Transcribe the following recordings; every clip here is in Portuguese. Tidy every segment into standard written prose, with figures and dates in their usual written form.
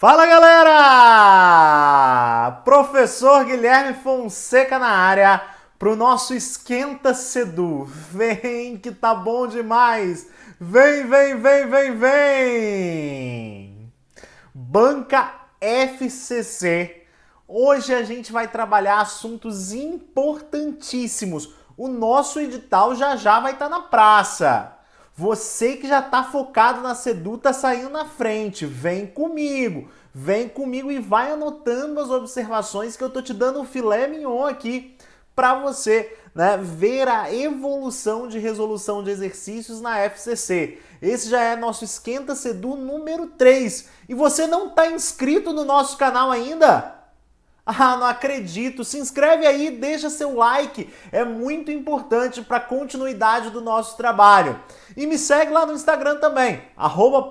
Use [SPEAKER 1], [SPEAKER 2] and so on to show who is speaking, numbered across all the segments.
[SPEAKER 1] Fala galera! Professor Guilherme Fonseca na área para o nosso Esquenta Sedu. Vem que tá bom demais! Vem, vem, vem, vem, vem! Banca FCC. Hoje a gente vai trabalhar assuntos importantíssimos. O nosso edital já vai estar na praça. Você que já está focado na Sedu tá saindo na frente. Vem comigo e vai anotando as observações que eu tô te dando um filé mignon aqui para você, né, ver a evolução de resolução de exercícios na FCC. Esse já é nosso Esquenta Sedu número 3. E você não está inscrito no nosso canal ainda? Ah, não acredito! Se inscreve aí, deixa seu like, é muito importante para a continuidade do nosso trabalho. E me segue lá no Instagram também,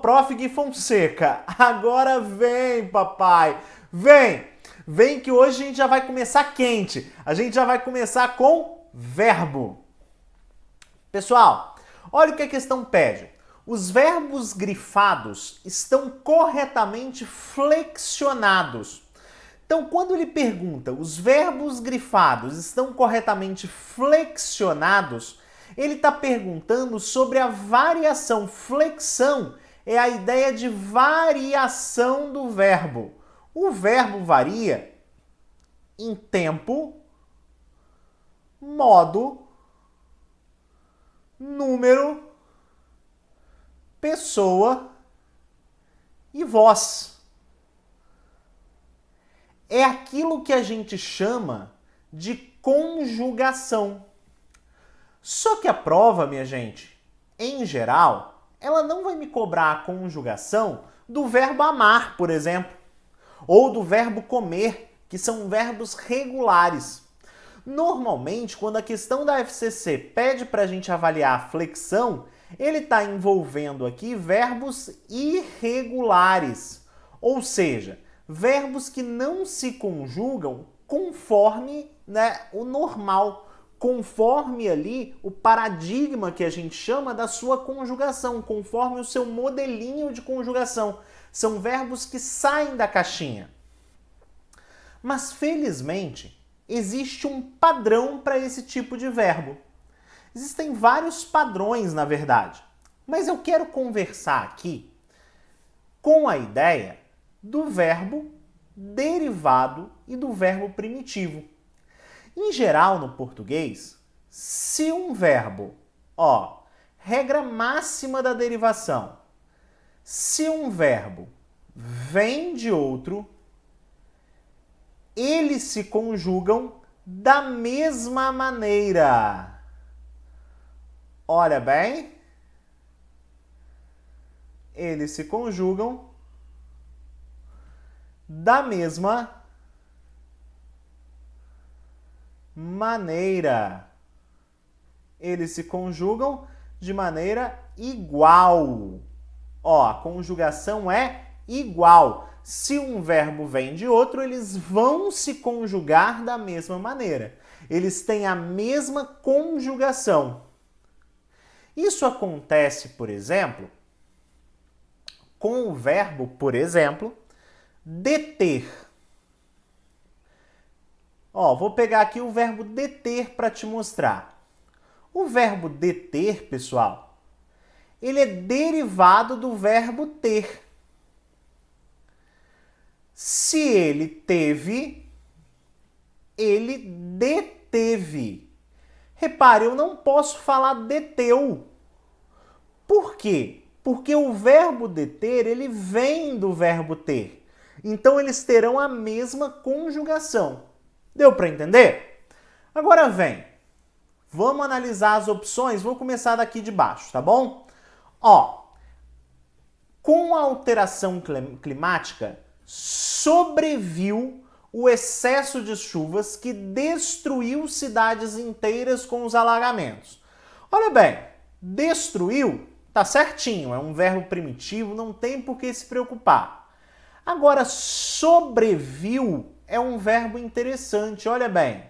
[SPEAKER 1] @profguifonseca. Agora vem, papai, vem! Vem que hoje a gente já vai começar quente, a gente já vai começar com verbo. Pessoal, olha o que a questão pede. Os verbos grifados estão corretamente flexionados. Então, quando ele pergunta, os verbos grifados estão corretamente flexionados, ele está perguntando sobre a variação. Flexão é a ideia de variação do verbo. O verbo varia em tempo, modo, número, pessoa e voz. É aquilo que a gente chama de conjugação. Só que a prova, minha gente, em geral, ela não vai me cobrar a conjugação do verbo amar, por exemplo, ou do verbo comer, que são verbos regulares. Normalmente, quando a questão da FCC pede para a gente avaliar a flexão, ele está envolvendo aqui verbos irregulares, ou seja, verbos que não se conjugam conforme, né, o normal, conforme ali o paradigma que a gente chama da sua conjugação, conforme o seu modelinho de conjugação. São verbos que saem da caixinha. Mas, felizmente, existe um padrão para esse tipo de verbo. Existem vários padrões, na verdade, mas eu quero conversar aqui com a ideia do verbo derivado e do verbo primitivo. Em geral, no português, se um verbo, regra máxima da derivação, se um verbo vem de outro, eles se conjugam da mesma maneira. Olha bem, eles se conjugam da mesma maneira. Eles se conjugam de maneira igual. A conjugação é igual. Se um verbo vem de outro, eles vão se conjugar da mesma maneira. Eles têm a mesma conjugação. Isso acontece, por exemplo, com o verbo, por exemplo, deter. Vou pegar aqui o verbo deter para te mostrar. O verbo deter, pessoal, ele é derivado do verbo ter. Se ele teve, ele deteve. Repare, eu não posso falar deteu. Por quê? Porque o verbo deter, ele vem do verbo ter. Então, eles terão a mesma conjugação. Deu para entender? Agora vem. Vamos analisar as opções. Vou começar daqui de baixo, tá bom? Com a alteração climática, sobreviu o excesso de chuvas que destruiu cidades inteiras com os alagamentos. Olha bem, destruiu, tá certinho, é um verbo primitivo, não tem por que se preocupar. Agora, sobreviu é um verbo interessante, olha bem.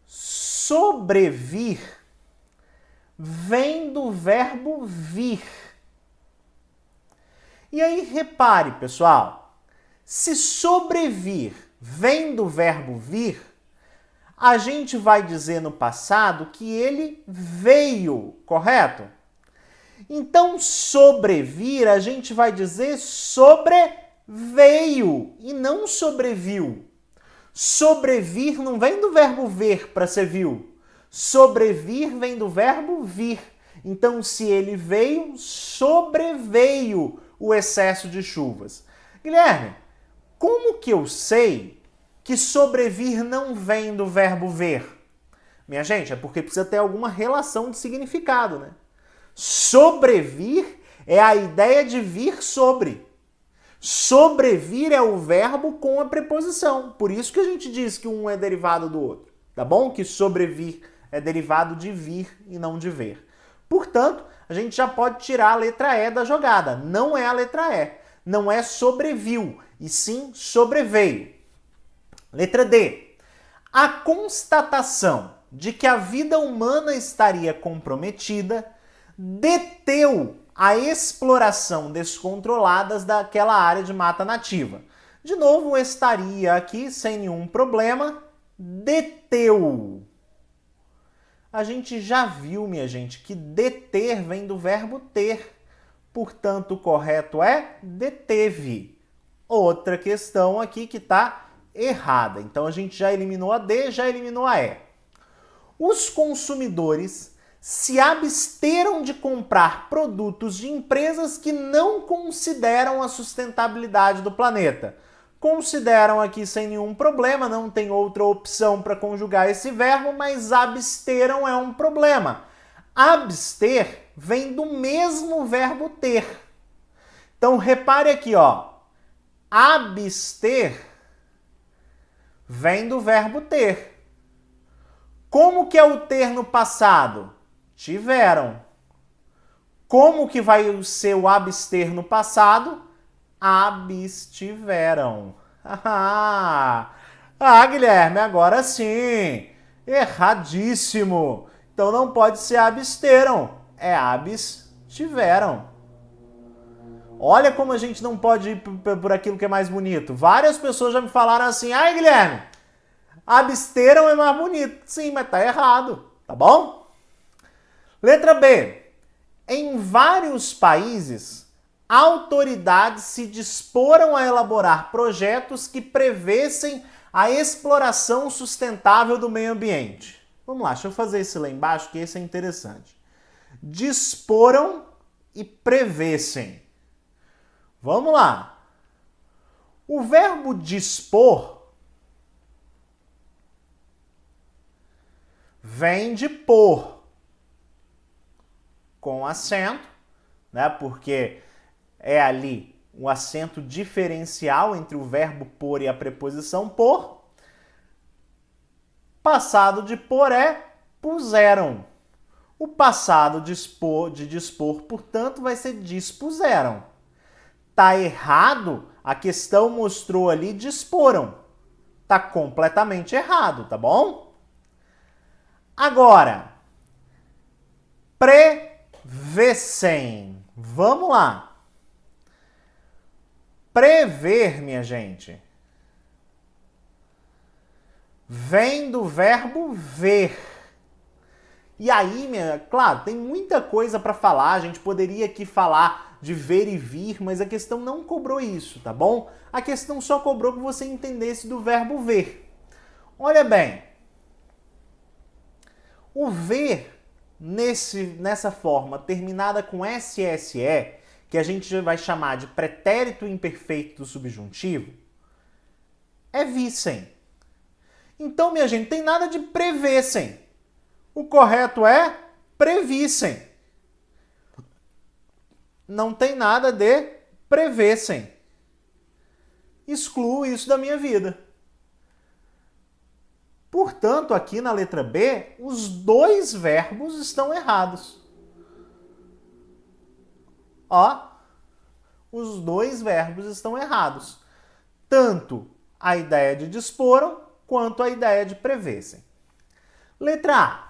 [SPEAKER 1] Sobrevir vem do verbo vir. E aí, repare, pessoal, se sobrevir vem do verbo vir, a gente vai dizer no passado que ele veio, correto? Então, sobrevir, a gente vai dizer sobreveio e não sobreviu. Sobrevir não vem do verbo ver para ser viu. Sobrevir vem do verbo vir. Então, se ele veio, sobreveio o excesso de chuvas. Guilherme, como que eu sei que sobrevir não vem do verbo ver? Minha gente, é porque precisa ter alguma relação de significado, né? Sobrevir é a ideia de vir sobre. Sobrevir é o verbo com a preposição. Por isso que a gente diz que um é derivado do outro. Tá bom? Que sobrevir é derivado de vir e não de ver. Portanto, a gente já pode tirar a letra E da jogada. Não é a letra E. Não é sobreviu, e sim sobreveio. Letra D. A constatação de que a vida humana estaria comprometida deteu a exploração descontrolada daquela área de mata nativa. De novo, estaria aqui sem nenhum problema. Deteu. A gente já viu, minha gente, que deter vem do verbo ter. Portanto, o correto é deteve. Outra questão aqui que está errada. Então, a gente já eliminou a D, já eliminou a E. Os consumidores se absteram de comprar produtos de empresas que não consideram a sustentabilidade do planeta. Consideram aqui sem nenhum problema, não tem outra opção para conjugar esse verbo, mas absteram é um problema. Abster vem do mesmo verbo ter. Então repare aqui, ó. Abster vem do verbo ter. Como que é o ter no passado? Tiveram. Como que vai ser o abster no passado? Abstiveram. Guilherme, agora sim. Erradíssimo. Então não pode ser absteram. É abstiveram. Olha como a gente não pode ir por aquilo que é mais bonito. Várias pessoas já me falaram assim, ai Guilherme, absteram é mais bonito. Sim, mas tá errado. Tá bom? Letra B. Em vários países, autoridades se disporam a elaborar projetos que prevessem a exploração sustentável do meio ambiente. Vamos lá, deixa eu fazer esse lá embaixo, que esse é interessante. Disporam e prevessem. Vamos lá. O verbo dispor vem de pôr, com acento, né? Porque é ali um acento diferencial entre o verbo pôr e a preposição pôr. Passado de pôr é puseram. O passado de dispor, portanto, vai ser dispuseram. Tá errado, a questão mostrou ali disporam. Tá completamente errado, tá bom? Agora, prevessem. Vamos lá. Prever, minha gente, vem do verbo ver. E aí, claro, tem muita coisa para falar, a gente poderia aqui falar de ver e vir, mas a questão não cobrou isso, tá bom? A questão só cobrou que você entendesse do verbo ver. Olha bem, o ver nessa forma terminada com SSE, que a gente vai chamar de pretérito imperfeito do subjuntivo, é vissem. Então, minha gente, tem nada de prevessem. O correto é previssem. Não tem nada de prevessem. Excluo isso da minha vida. Portanto, aqui na letra B, os dois verbos estão errados. Ó, os dois verbos estão errados. Tanto a ideia de disporam quanto a ideia de prevessem. Letra A.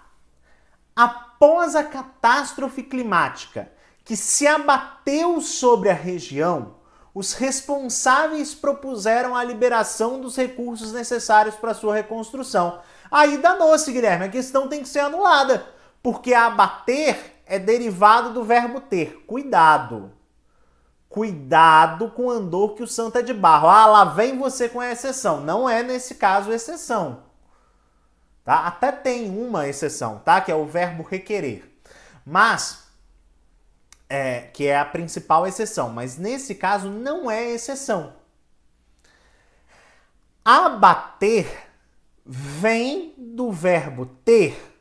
[SPEAKER 1] Após a catástrofe climática que se abateu sobre a região, os responsáveis propuseram a liberação dos recursos necessários para sua reconstrução. Aí danou-se, Guilherme, a questão tem que ser anulada, porque abater é derivado do verbo ter. Cuidado. Cuidado com o andor que o santo é de barro. Ah, lá vem você com a exceção. Não é, nesse caso, exceção. Tá? Até tem uma exceção, tá? Que é o verbo requerer. Mas, que é a principal exceção. Mas, nesse caso, não é exceção. Abater vem do verbo ter.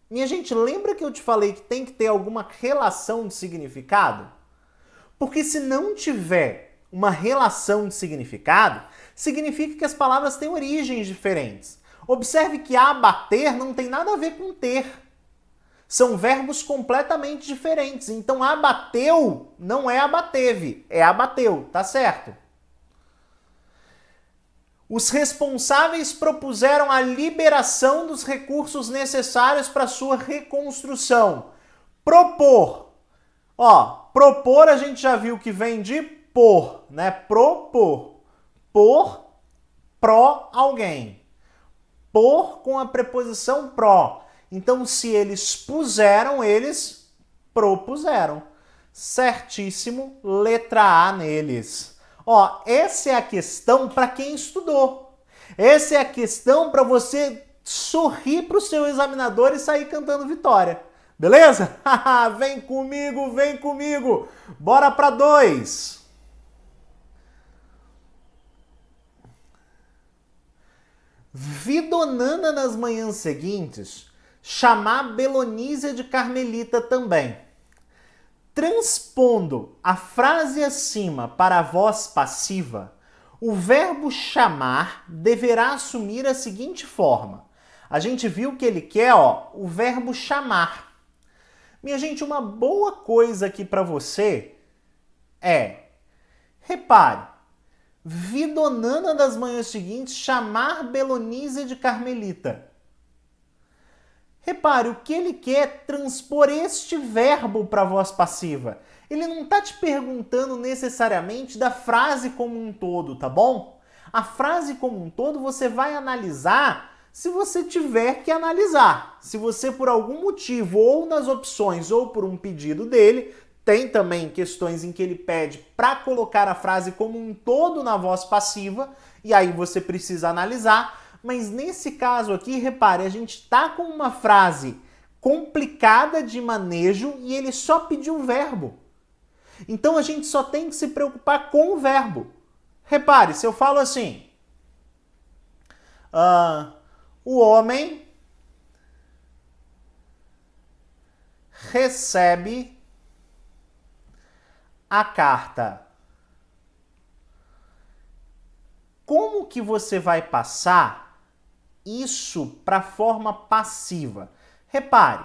[SPEAKER 1] Minha gente, lembra que eu te falei que tem que ter alguma relação de significado? Porque se não tiver uma relação de significado, significa que as palavras têm origens diferentes. Observe que abater não tem nada a ver com ter. São verbos completamente diferentes. Então, abateu não é abateve, é abateu, tá certo? Os responsáveis propuseram a liberação dos recursos necessários para sua reconstrução. Propor. Propor a gente já viu que vem de por, né? Propor. Por, pró, alguém. Por com a preposição pró. Então, se eles puseram, eles propuseram. Certíssimo, letra A neles. Essa é a questão para quem estudou. Essa é a questão para você sorrir para o seu examinador e sair cantando vitória. Beleza? Vem comigo, vem comigo. Bora para 2. Vi Donana nas manhãs seguintes chamar Belonísia de Carmelita também. Transpondo a frase acima para a voz passiva, o verbo chamar deverá assumir a seguinte forma. A gente viu que ele quer, o verbo chamar. Minha gente, uma boa coisa aqui para você repare, vi Donana das manhãs seguintes chamar Belonísia de Carmelita. Repare, o que ele quer é transpor este verbo para a voz passiva. Ele não está te perguntando necessariamente da frase como um todo, tá bom? A frase como um todo você vai analisar se você tiver que analisar. Se você, por algum motivo, ou nas opções, ou por um pedido dele, tem também questões em que ele pede para colocar a frase como um todo na voz passiva, e aí você precisa analisar. Mas nesse caso aqui, repare, a gente está com uma frase complicada de manejo e ele só pediu o verbo. Então a gente só tem que se preocupar com o verbo. Repare, se eu falo assim, o homem recebe a carta. Como que você vai passar isso para a forma passiva? Repare,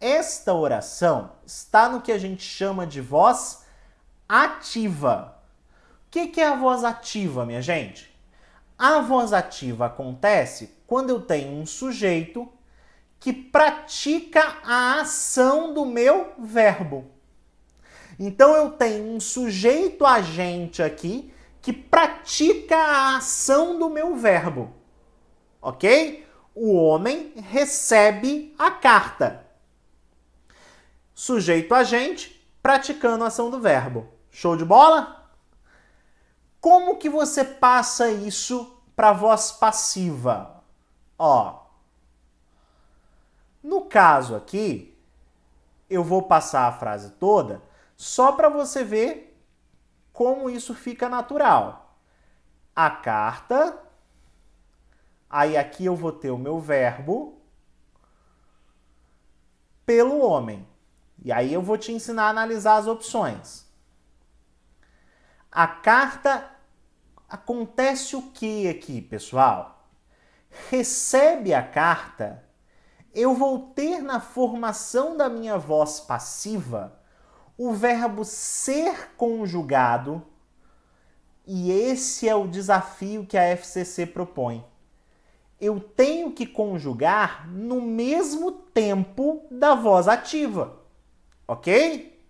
[SPEAKER 1] esta oração está no que a gente chama de voz ativa. O que é a voz ativa, minha gente? A voz ativa acontece quando eu tenho um sujeito que pratica a ação do meu verbo. Então eu tenho um sujeito agente aqui que pratica a ação do meu verbo. Ok? O homem recebe a carta. Sujeito agente praticando a ação do verbo. Show de bola? Como que você passa isso para a voz passiva? No caso aqui, eu vou passar a frase toda só para você ver como isso fica natural. A carta, aí aqui eu vou ter o meu verbo, pelo homem. E aí eu vou te ensinar a analisar as opções. A carta, acontece o que aqui, pessoal? Recebe a carta, eu vou ter na formação da minha voz passiva o verbo ser conjugado, e esse é o desafio que a FCC propõe. Eu tenho que conjugar no mesmo tempo da voz ativa, ok?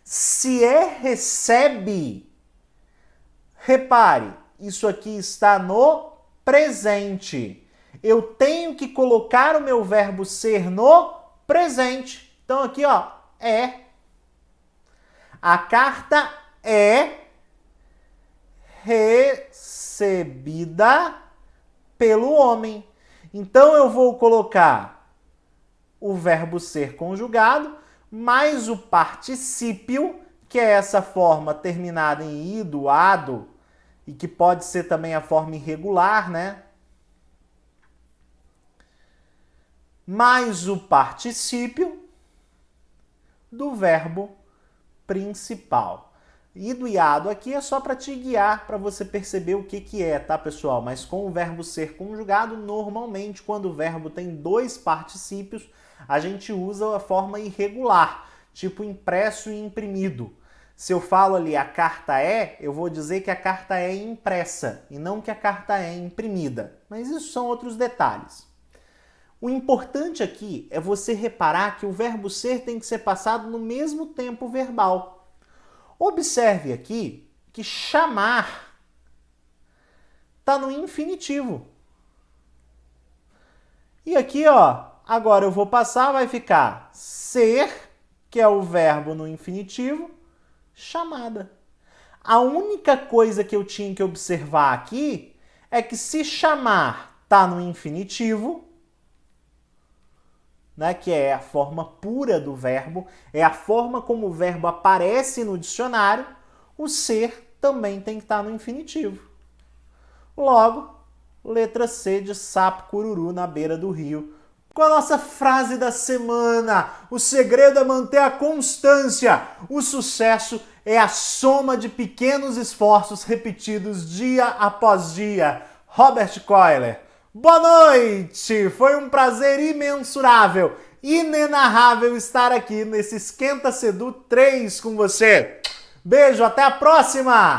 [SPEAKER 1] Se é recebe, Repare, isso aqui está no presente. Eu tenho que colocar o meu verbo ser no presente. Então aqui, ó, é. A carta é recebida pelo homem. Então eu vou colocar o verbo ser conjugado mais o particípio, que é essa forma terminada em ido, ado, e que pode ser também a forma irregular, né? Mais o particípio do verbo principal. Ido e ado aqui é só para te guiar, para você perceber o que é, tá, pessoal? Mas com o verbo ser conjugado, normalmente, quando o verbo tem dois particípios, a gente usa a forma irregular, tipo impresso e imprimido. Se eu falo ali a carta é, eu vou dizer que a carta é impressa e não que a carta é imprimida. Mas isso são outros detalhes. O importante aqui é você reparar que o verbo ser tem que ser passado no mesmo tempo verbal. Observe aqui que chamar está no infinitivo. E aqui, ó, agora eu vou passar, vai ficar ser, que é o verbo no infinitivo, chamada. A única coisa que eu tinha que observar aqui é que se chamar está no infinitivo, né, que é a forma pura do verbo, é a forma como o verbo aparece no dicionário, o ser também tem que estar no infinitivo. Logo, letra C de sapo cururu na beira do rio. Com a nossa frase da semana, o segredo é manter a constância. O sucesso é a soma de pequenos esforços repetidos dia após dia. Robert Koehler. Boa noite! Foi um prazer imensurável, inenarrável estar aqui nesse Esquenta Sedu 3 com você. Beijo, até a próxima!